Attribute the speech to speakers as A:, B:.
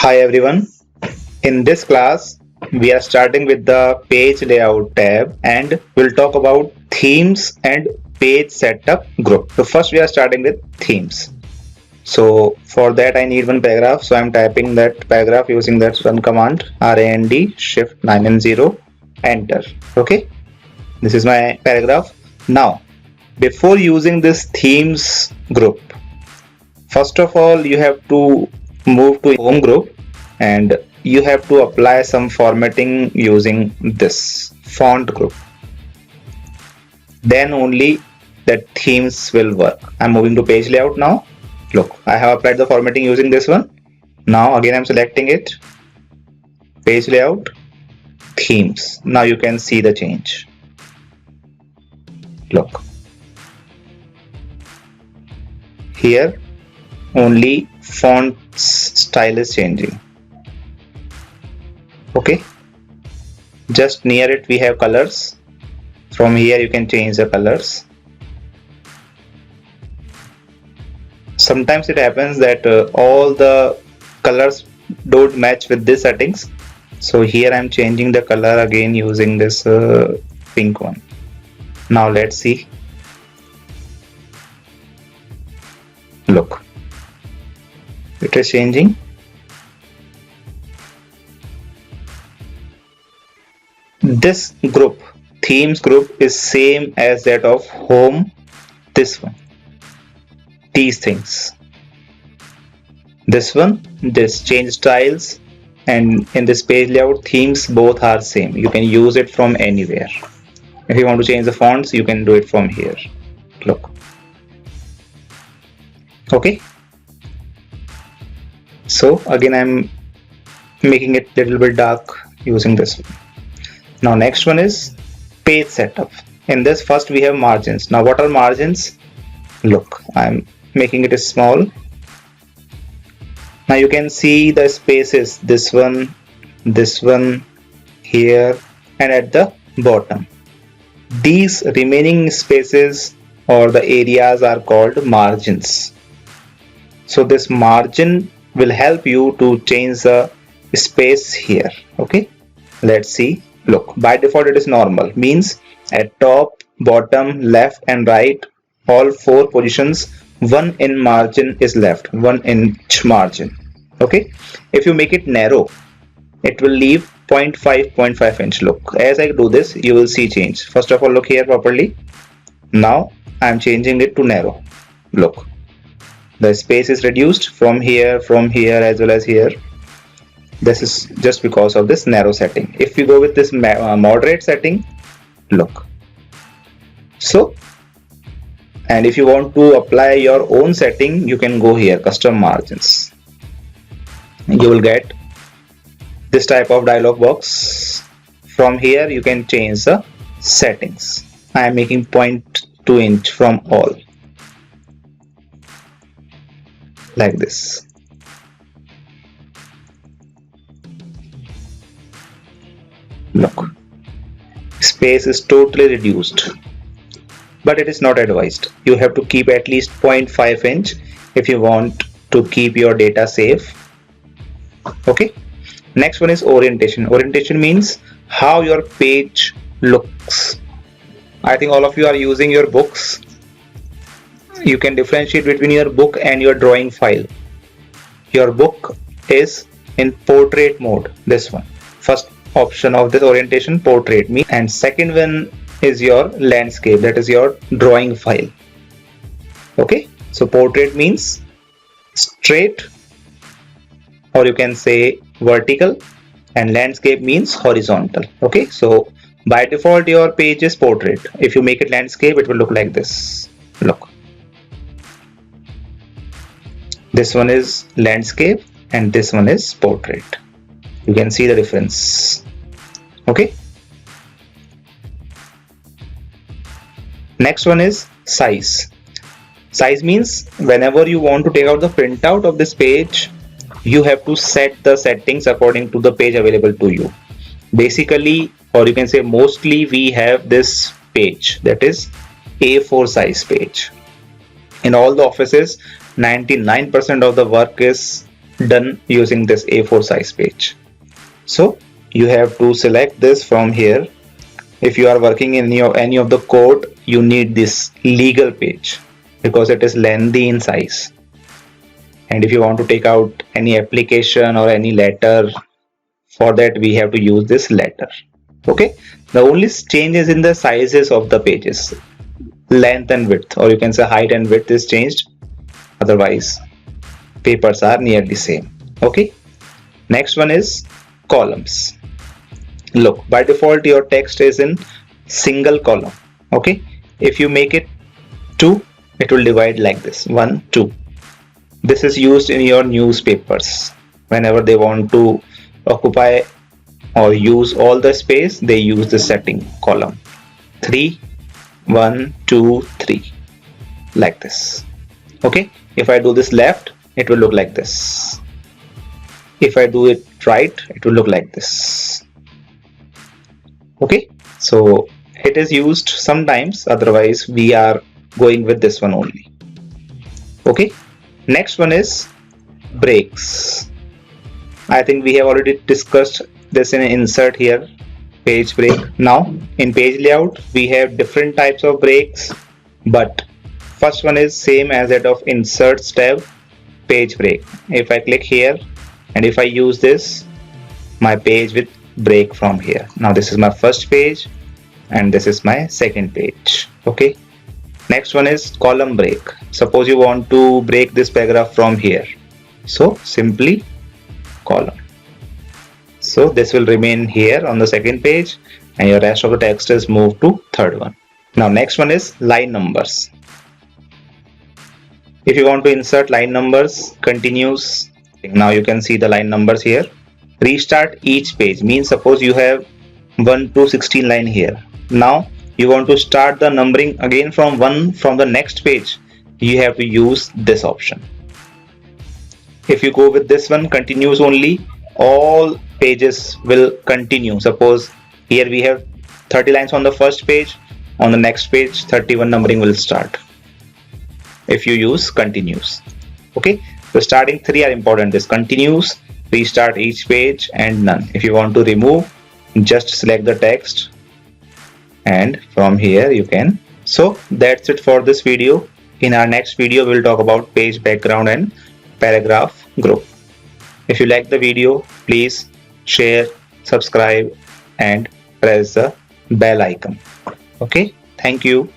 A: Hi everyone. In this class, we are starting with the page layout tab and we'll talk about themes and page setup group. So first we are starting with themes. So for that I need one paragraph. So I'm typing that paragraph using that run command RAND shift 9 and 0 enter. Okay. This is my paragraph. Now before using this themes group, first of all you have to move to home group and you have to apply some formatting using this font group. Then only that themes will work. I'm moving to page layout now. Look, I have applied the formatting using this one. Now again I'm selecting it, page layout, themes. Now you can see the change. Look, here only font style is changing. Okay, just near it we have colors. From here you can change the colors. Sometimes it happens that all the colors don't match with these settings, so here I'm changing the color again using this pink one. Now let's see. Look, it is changing. This group, themes group, is same as that of home. This one, these things, this one, this change styles, and in this page layout themes both are same. You can use it from anywhere. If you want to change the fonts, you can do it from here. Look. Okay. So again I'm making it a little bit dark using this one. Now next one is page setup. In this first we have margins. Now what are margins? Look, I'm making it small. Now you can see the spaces, this one, here, and at the bottom. These remaining spaces or the areas are called margins. So this margin will help you to change the space here. Okay, let's see. Look, by default it is normal, means at top, bottom, left and right, all four positions, 1 in margin is left, 1 inch margin. Okay, if you make it narrow, it will leave 0.5 inch. Look, as I do this, you will see change. First of all, look here properly. Now I am changing it to narrow. Look, the space is reduced from here as well as here. This is just because of this narrow setting. If we go with this moderate setting, look, so, and if you want to apply your own setting, you can go here, custom margins. You will get this type of dialog box. From here you can change the settings. I am making 0.2 inch from all, like this. Look, space is totally reduced, but it is not advised. You have to keep at least 0.5 inch if you want to keep your data safe. Okay, next one is orientation. Orientation means how your page looks. I think all of you are using your books. You can differentiate between your book and your drawing file. Your book is in portrait mode, this one. First option of this orientation, portrait me, and second one is your landscape, that is your drawing file. Okay, so portrait means straight, or you can say vertical, and landscape means horizontal. Okay, so by default your page is portrait. If you make it landscape, it will look like this. Look, this one is landscape and this one is portrait. You can see the difference. Okay, next one is size. Size means whenever you want to take out the printout of this page, you have to set the settings according to the page available to you. Basically, or you can say mostly, we have this page, that is A4 size page. In all the offices, 99% of the work is done using this A4 size page. So you have to select this from here. If you are working in any of the court, you need this legal page because it is lengthy in size. And if you want to take out any application or any letter, for that we have to use this letter. Okay, the only change is in the sizes of the pages, length and width, or you can say height and width is changed, otherwise papers are nearly same. Okay, next one is columns. Look, by default your text is in single column. Okay, if you make it 2, it will divide like this, 1 2. This is used in your newspapers. Whenever they want to occupy or use all the space, they use the setting column 3 1 2 3 like this. Okay, if I do this left, it will look like this. If I do it right, it will look like this. Okay, so it is used sometimes, otherwise we are going with this one only. Okay, next one is breaks. I think we have already discussed this in insert here, page break. Now in page layout we have different types of breaks, but first one is same as that of inserts tab, page break. If I click here and if I use this, my page will break from here. Now this is my first page and this is my second page. Okay, next one is column break. Suppose you want to break this paragraph from here, so simply column. So this will remain here on the second page and your rest of the text is moved to third one. Now next one is line numbers. If you want to insert line numbers, continues. Now you can see the line numbers here. Restart each page means suppose you have 1 to 16 line here. Now you want to start the numbering again from the next page, you have to use this option. If you go with this one, continues only, all pages will continue. Suppose here we have 30 lines on the first page, on the next page 31 numbering will start if you use continues. Okay, so starting 3 are important, this continues, restart each page, and none. If you want to remove, just select the text and from here you can. So that's it for this video. In our next video we'll talk about page background and paragraph group. If you like the video, please share, subscribe and press the bell icon. Okay, thank you.